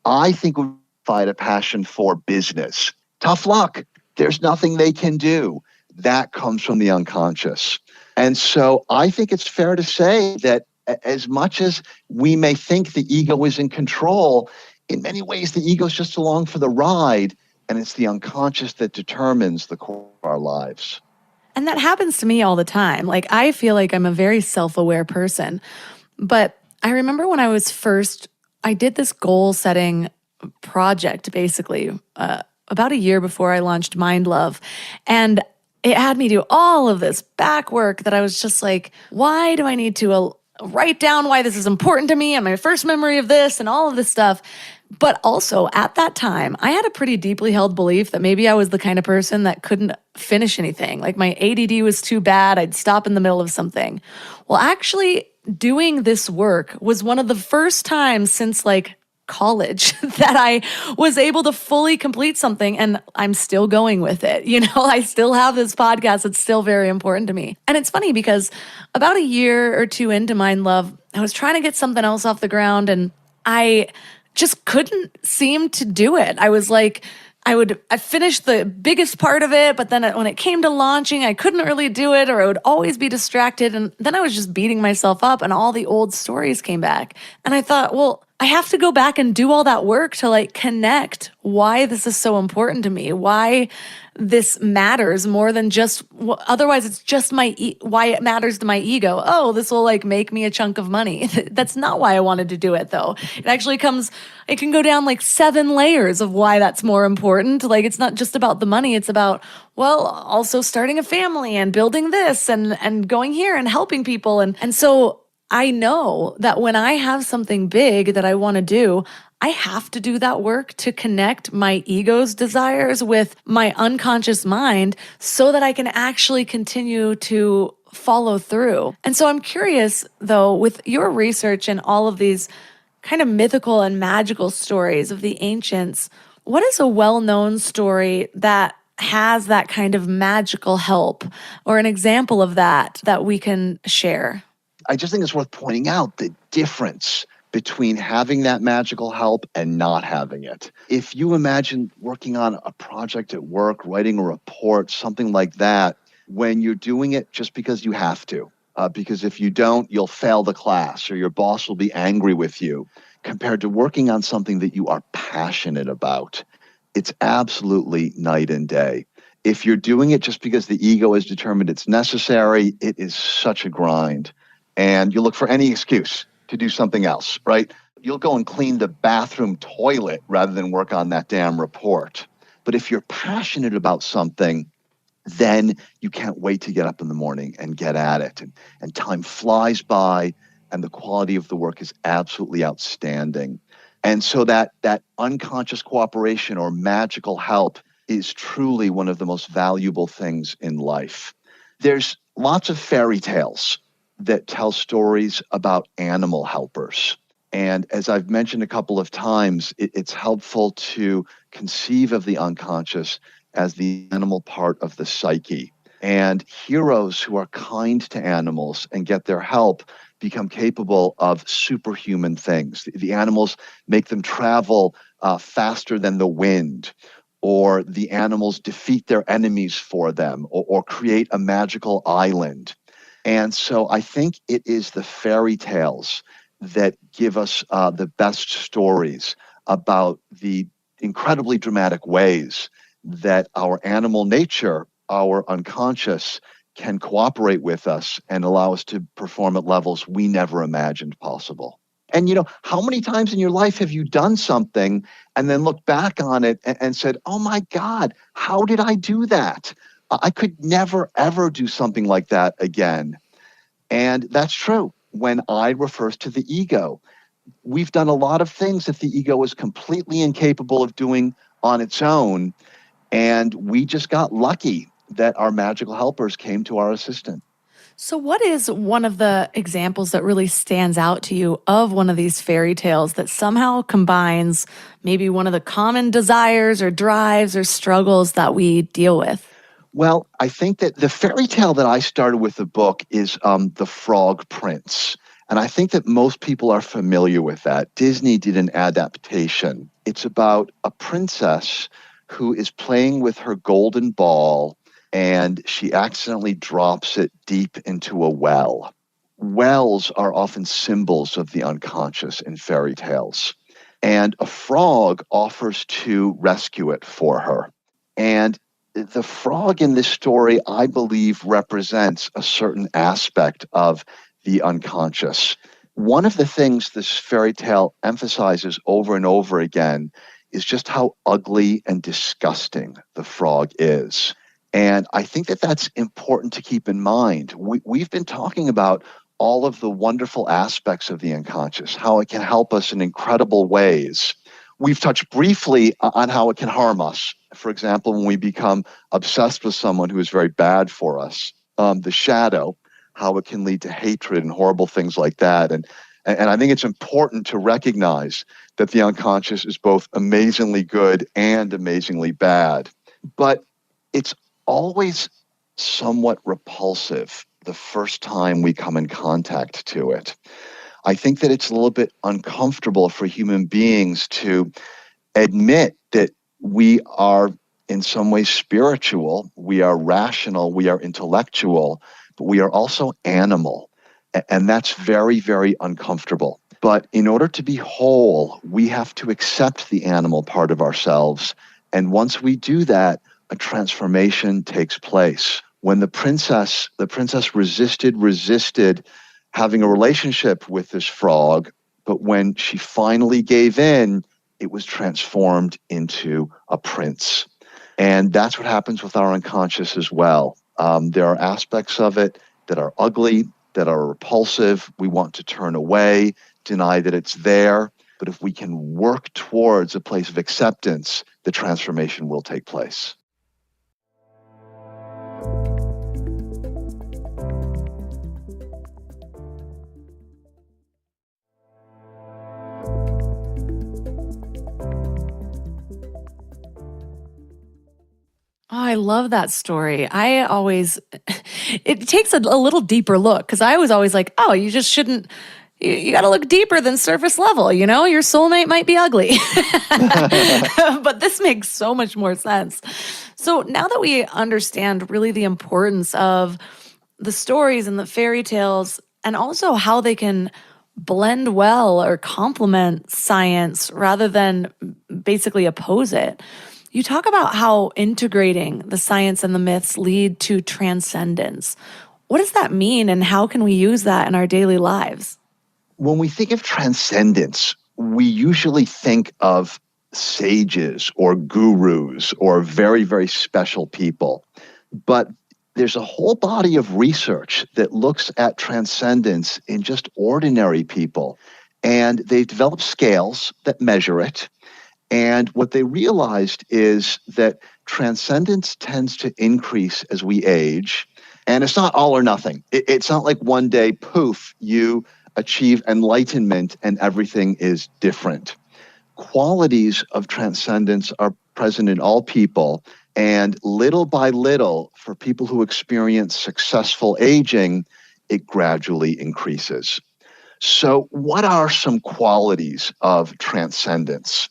Speaker 3: I think we find a passion for business. Tough luck. There's nothing they can do. That comes from the unconscious. And so I think it's fair to say that as much as we may think the ego is in control, in many ways the ego is just along for the ride, and it's the unconscious that determines the core of our lives.
Speaker 2: And that happens to me all the time. I feel like I'm a very self-aware person. But I remember when I did this goal-setting project, basically, about a year before I launched Mind Love. And it had me do all of this back work that I was just like, why do I need to write down why this is important to me and my first memory of this and all of this stuff? But also at that time, I had a pretty deeply held belief that maybe I was the kind of person that couldn't finish anything. Like my ADD was too bad. I'd stop in the middle of something. Well, actually doing this work was one of the first times since college that I was able to fully complete something, and I'm still going with it. I still have this podcast. It's still very important to me. And it's funny because about a year or two into Mind Love, I was trying to get something else off the ground, and I just couldn't seem to do it. I was like, I finished the biggest part of it, but then when it came to launching, I couldn't really do it, or I would always be distracted. And then I was just beating myself up, and all the old stories came back. And I thought, well, I have to go back and do all that work to connect why this is so important to me, why this matters more than just, otherwise it's just why it matters to my ego. Oh, this will make me a chunk of money. That's not why I wanted to do it though. It can go down 7 layers of why that's more important. It's not just about the money. It's about, also starting a family and building this and going here and helping people. And so I know that when I have something big that I want to do, I have to do that work to connect my ego's desires with my unconscious mind so that I can actually continue to follow through. And so I'm curious, though, with your research and all of these kind of mythical and magical stories of the ancients, what is a well-known story that has that kind of magical help, or an example of that we can share?
Speaker 3: I just think it's worth pointing out the difference between having that magical help and not having it. If you imagine working on a project at work, writing a report, something like that, when you're doing it just because you have to, because if you don't, you'll fail the class or your boss will be angry with you, compared to working on something that you are passionate about, it's absolutely night and day. If you're doing it just because the ego has determined it's necessary, it is such a grind. And you look for any excuse to do something else, right? You'll go and clean the bathroom toilet rather than work on that damn report. But if you're passionate about something, then you can't wait to get up in the morning and get at it. And time flies by, and the quality of the work is absolutely outstanding. And so that unconscious cooperation or magical help is truly one of the most valuable things in life. There's lots of fairy tales that tell stories about animal helpers. And as I've mentioned a couple of times, it's helpful to conceive of the unconscious as the animal part of the psyche. And heroes who are kind to animals and get their help become capable of superhuman things. The animals make them travel faster than the wind, or the animals defeat their enemies for them, or create a magical island. And so I think it is the fairy tales that give us the best stories about the incredibly dramatic ways that our animal nature, our unconscious, can cooperate with us and allow us to perform at levels we never imagined possible. And, how many times in your life have you done something and then looked back on it and said, oh my God, how did I do that? I could never, ever do something like that again. And that's true. When I refers to the ego, we've done a lot of things that the ego is completely incapable of doing on its own. And we just got lucky that our magical helpers came to our assistance.
Speaker 2: So what is one of the examples that really stands out to you of one of these fairy tales that somehow combines maybe one of the common desires or drives or struggles that we deal with?
Speaker 3: Well, I think that the fairy tale that I started with the book is The Frog Prince. And I think that most people are familiar with that. Disney did an adaptation. It's about a princess who is playing with her golden ball, and she accidentally drops it deep into a well. Wells are often symbols of the unconscious in fairy tales. And a frog offers to rescue it for her. And the frog in this story, I believe, represents a certain aspect of the unconscious. One of the things this fairy tale emphasizes over and over again is just how ugly and disgusting the frog is. And I think that that's important to keep in mind. We've been talking about all of the wonderful aspects of the unconscious, how it can help us in incredible ways. We've touched briefly on how it can harm us. For example, when we become obsessed with someone who is very bad for us, the shadow, how it can lead to hatred and horrible things like that. And And I think it's important to recognize that the unconscious is both amazingly good and amazingly bad. But it's always somewhat repulsive the first time we come in contact to it. I think that it's a little bit uncomfortable for human beings to admit that we are in some ways spiritual, we are rational, we are intellectual, but we are also animal. And that's very, very uncomfortable. But in order to be whole, we have to accept the animal part of ourselves. And once we do that, a transformation takes place. When the princess resisted having a relationship with this frog, but when she finally gave in, it was transformed into a prince. And that's what happens with our unconscious as well. There are aspects of it that are ugly, that are repulsive. We want to turn away, deny that it's there. But if we can work towards a place of acceptance, the transformation will take place.
Speaker 2: Oh, I love that story. It takes a little deeper look because I was always like, oh, you just shouldn't, you got to look deeper than surface level, you know? Your soulmate might be ugly. But this makes so much more sense. So now that we understand really the importance of the stories and the fairy tales and also how they can blend well or complement science rather than basically oppose it, you talk about how integrating the science and the myths lead to transcendence. What does that mean, and how can we use that in our daily lives?
Speaker 3: When we think of transcendence, we usually think of sages or gurus or very, very special people. But there's a whole body of research that looks at transcendence in just ordinary people. And they've developed scales that measure it. And what they realized is that transcendence tends to increase as we age. And it's not all or nothing. It's not like one day, poof, you achieve enlightenment and everything is different. Qualities of transcendence are present in all people. And little by little, for people who experience successful aging, it gradually increases. So what are some qualities of transcendence?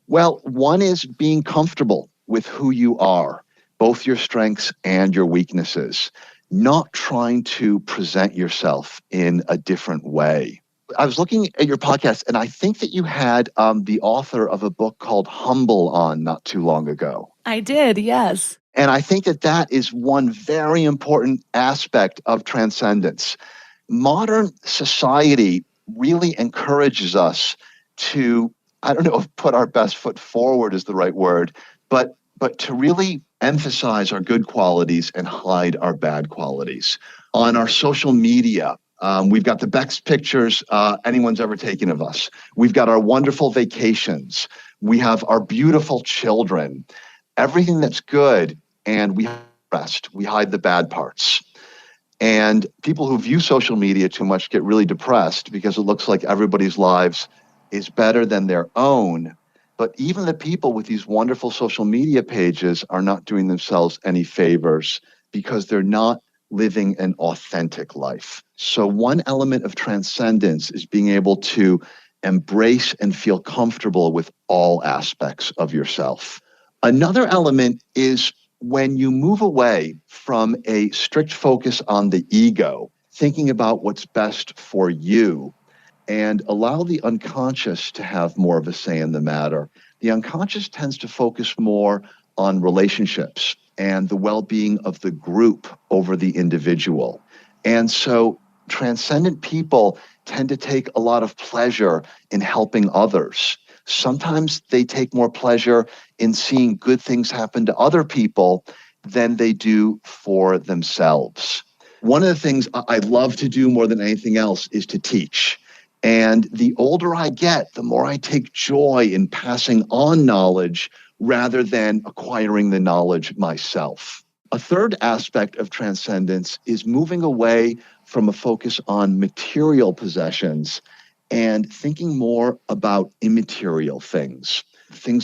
Speaker 3: Well, one is being comfortable with who you are, both your strengths and your weaknesses, not trying to present yourself in a different way. I was looking at your podcast, and I think that you had the author of a book called Humble on not too long ago.
Speaker 2: I did, yes.
Speaker 3: And I think that that is one very important aspect of transcendence. Modern society really encourages us to, I don't know if put our best foot forward is the right word, but to really emphasize our good qualities and hide our bad qualities. On our social media, we've got the best pictures anyone's ever taken of us. We've got our wonderful vacations. We have our beautiful children. Everything that's good, and we hide the rest. We hide the bad parts. And people who view social media too much get really depressed because it looks like everybody's lives is better than their own. But even the people with these wonderful social media pages are not doing themselves any favors because they're not living an authentic life. So one element of transcendence is being able to embrace and feel comfortable with all aspects of yourself. Another element is when you move away from a strict focus on the ego, thinking about what's best for you, and allow the unconscious to have more of a say in the matter. The unconscious tends to focus more on relationships and the well-being of the group over the individual. And so transcendent people tend to take a lot of pleasure in helping others. Sometimes they take more pleasure in seeing good things happen to other people than they do for themselves. One of the things I love to do more than anything else is to teach. And the older I get, the more I take joy in passing on knowledge rather than acquiring the knowledge myself. A third aspect of transcendence is moving away from a focus on material possessions and thinking more about immaterial things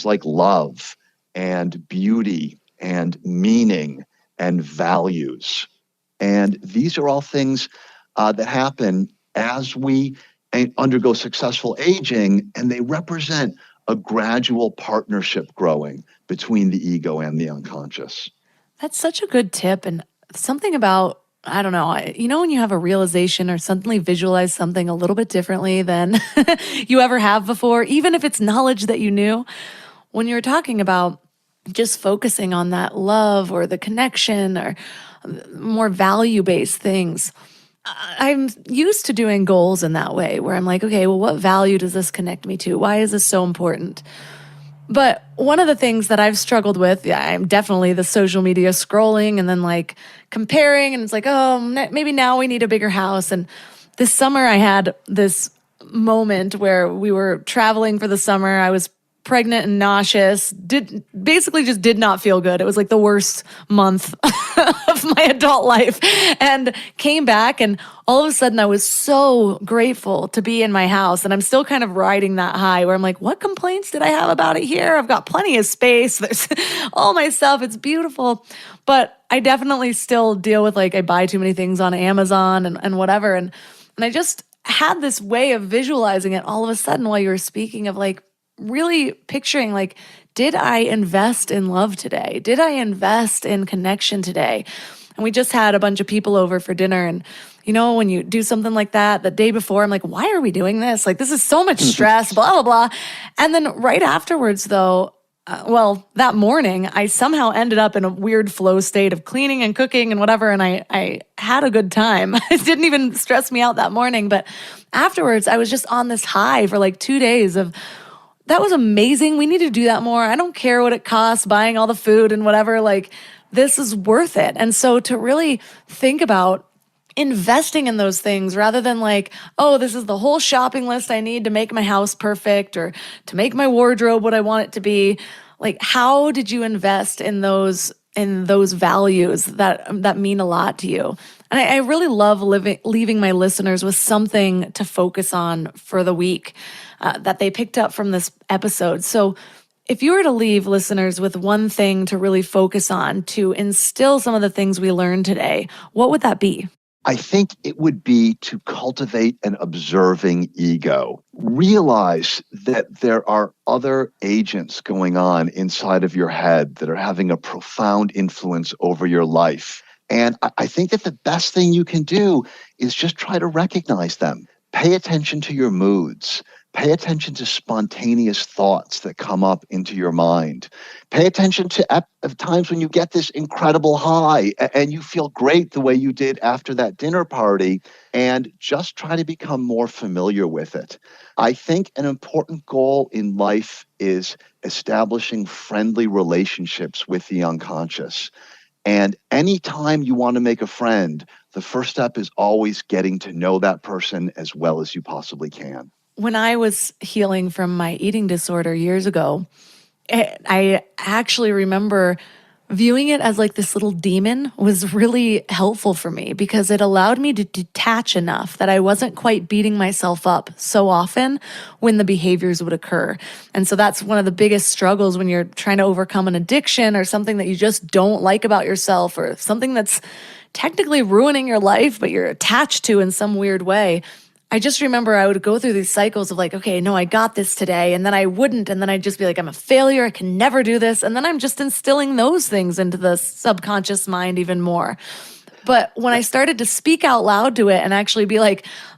Speaker 3: like love and beauty and meaning and values. And these are all things that happen as we undergo successful aging, and they represent a gradual partnership growing between the ego and the unconscious.
Speaker 2: That's such a good tip. And something about, I don't know, when you have a realization or suddenly visualize something a little bit differently than you ever have before, even if it's knowledge that you knew, when you're talking about just focusing on that love or the connection or more value-based things, I'm used to doing goals in that way where I'm like, okay, well, what value does this connect me to? Why is this so important? But one of the things that I've struggled with, I'm definitely the social media scrolling and then like comparing, and it's like, oh, maybe now we need a bigger house. And this summer I had this moment where we were traveling for the summer. I was pregnant and nauseous, basically just did not feel good. It was like the worst month of my adult life, and came back, and all of a sudden I was so grateful to be in my house. And I'm still kind of riding that high where I'm like, what complaints did I have about it here? I've got plenty of space. There's all my stuff. It's beautiful. But I definitely still deal with I buy too many things on Amazon and whatever. And I just had this way of visualizing it all of a sudden while you were speaking of really picturing did I invest in love today? Did I invest in connection today? And we just had a bunch of people over for dinner, and when you do something like that the day before, I'm like, why are we doing this? This is so much stress, blah, blah, blah. And then right afterwards though, that morning, I somehow ended up in a weird flow state of cleaning and cooking and whatever, and I had a good time. It didn't even stress me out that morning, but afterwards, I was just on this high for 2 days of, that was amazing. We need to do that more. I don't care what it costs, buying all the food and whatever. This is worth it. And so to really think about investing in those things rather than oh, this is the whole shopping list I need to make my house perfect or to make my wardrobe what I want it to be. How did you invest in those values that mean a lot to you? And I really love leaving my listeners with something to focus on for the week that they picked up from this episode. So if you were to leave listeners with one thing to really focus on to instill some of the things we learned today, what would that be?
Speaker 3: I think it would be to cultivate an observing ego. Realize that there are other agents going on inside of your head that are having a profound influence over your life. And I think that the best thing you can do is just try to recognize them. Pay attention to your moods. Pay attention to spontaneous thoughts that come up into your mind. Pay attention to times when you get this incredible high and you feel great the way you did after that dinner party, and just try to become more familiar with it. I think an important goal in life is establishing friendly relationships with the unconscious. And anytime you want to make a friend, the first step is always getting to know that person as well as you possibly can.
Speaker 2: When I was healing from my eating disorder years ago, I actually remember viewing it as this little demon was really helpful for me because it allowed me to detach enough that I wasn't quite beating myself up so often when the behaviors would occur. And so that's one of the biggest struggles when you're trying to overcome an addiction or something that you just don't like about yourself or something that's technically ruining your life, but you're attached to in some weird way. I just remember I would go through these cycles of okay, no, I got this today. And then I wouldn't. And then I'd just be I'm a failure. I can never do this. And then I'm just instilling those things into the subconscious mind even more. But when I started to speak out loud to it and actually be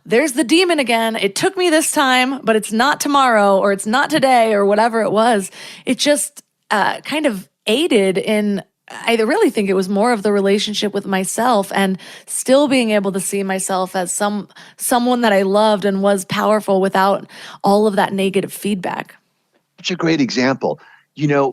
Speaker 2: there's the demon again. It took me this time, but it's not tomorrow or it's not today or whatever it was. It just kind of aided in, I really think it was more of the relationship with myself and still being able to see myself as someone that I loved and was powerful without all of that negative feedback.
Speaker 3: Such a great example.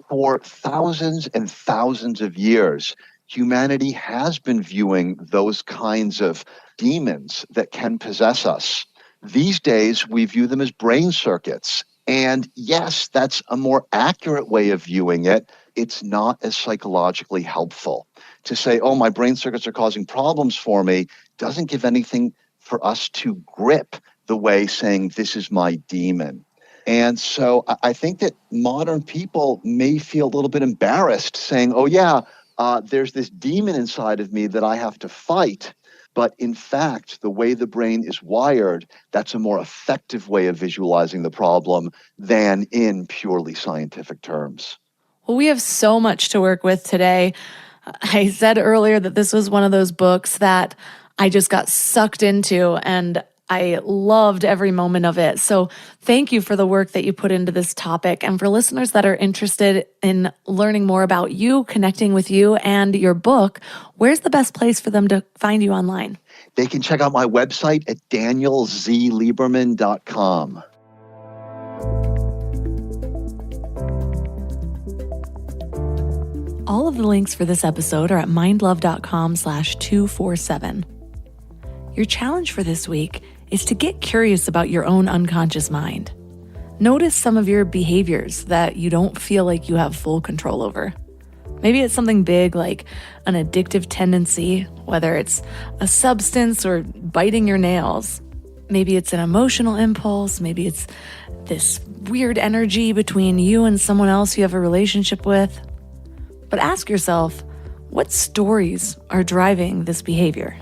Speaker 3: For thousands and thousands of years, humanity has been viewing those kinds of demons that can possess us. These days, we view them as brain circuits. And yes, that's a more accurate way of viewing it. It's not as psychologically helpful. To say, oh, my brain circuits are causing problems for me, doesn't give anything for us to grip the way saying, this is my demon. And so I think that modern people may feel a little bit embarrassed saying, oh, yeah, there's this demon inside of me that I have to fight. But in fact, the way the brain is wired, that's a more effective way of visualizing the problem than in purely scientific terms.
Speaker 2: Well, we have so much to work with today. I said earlier that this was one of those books that I just got sucked into, and I loved every moment of it. So thank you for the work that you put into this topic. And for listeners that are interested in learning more about you, connecting with you and your book, where's the best place for them to find you online?
Speaker 3: They can check out my website at danielzlieberman.com.
Speaker 2: All of the links for this episode are at mindlove.com/247. Your challenge for this week is to get curious about your own unconscious mind. Notice some of your behaviors that you don't feel like you have full control over. Maybe it's something big like an addictive tendency, whether it's a substance or biting your nails. Maybe it's an emotional impulse. Maybe it's this weird energy between you and someone else you have a relationship with. But ask yourself, what stories are driving this behavior?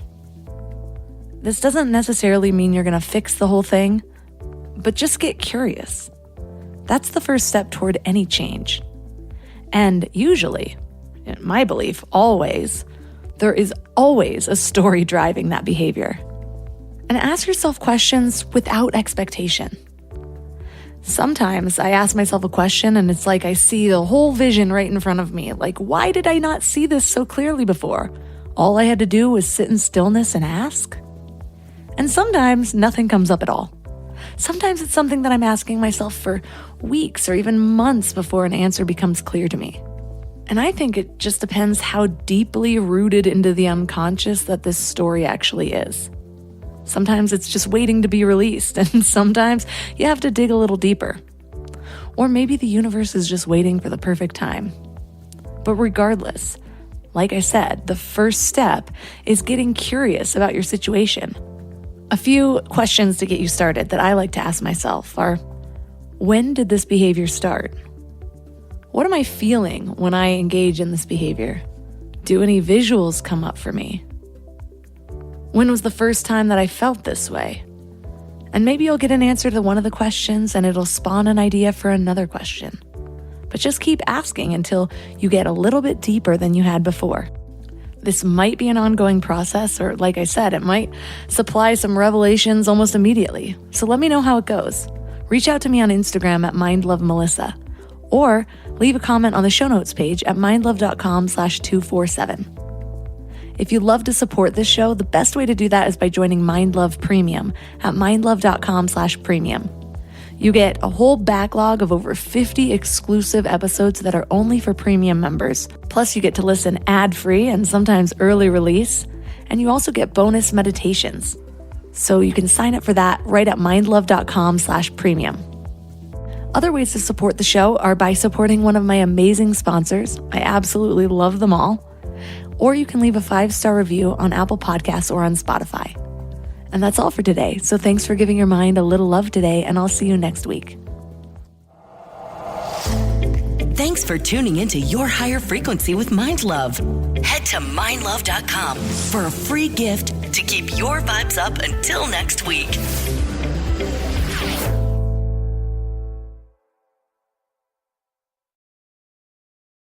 Speaker 2: This doesn't necessarily mean you're going to fix the whole thing, but just get curious. That's the first step toward any change. And usually, in my belief, always, there is always a story driving that behavior. And ask yourself questions without expectation. Sometimes I ask myself a question and it's like I see the whole vision right in front of me. Like, why did I not see this so clearly before? All I had to do was sit in stillness and ask. And sometimes nothing comes up at all. Sometimes it's something that I'm asking myself for weeks or even months before an answer becomes clear to me. And I think it just depends how deeply rooted into the unconscious that this story actually is. Sometimes it's just waiting to be released, and sometimes you have to dig a little deeper. Or maybe the universe is just waiting for the perfect time. But regardless, like I said, the first step is getting curious about your situation. A few questions to get you started that I like to ask myself are, when did this behavior start? What am I feeling when I engage in this behavior? Do any visuals come up for me? When was the first time that I felt this way? And maybe you'll get an answer to one of the questions and it'll spawn an idea for another question. But just keep asking until you get a little bit deeper than you had before. This might be an ongoing process, or like I said, it might supply some revelations almost immediately. So let me know how it goes. Reach out to me on Instagram at mindlovemelissa, or leave a comment on the show notes page at mindlove.com/247. If you'd love to support this show, the best way to do that is by joining MindLove Premium at mindlove.com/premium. You get a whole backlog of over 50 exclusive episodes that are only for premium members. Plus, you get to listen ad-free and sometimes early release. And you also get bonus meditations. So you can sign up for that right at mindlove.com/premium. Other ways to support the show are by supporting one of my amazing sponsors. I absolutely love them all. Or you can leave a 5-star review on Apple Podcasts or on Spotify. And that's all for today. So thanks for giving your mind a little love today, and I'll see you next week.
Speaker 4: Thanks for tuning into Your Higher Frequency with Mind Love. Head to mindlove.com for a free gift to keep your vibes up until next week.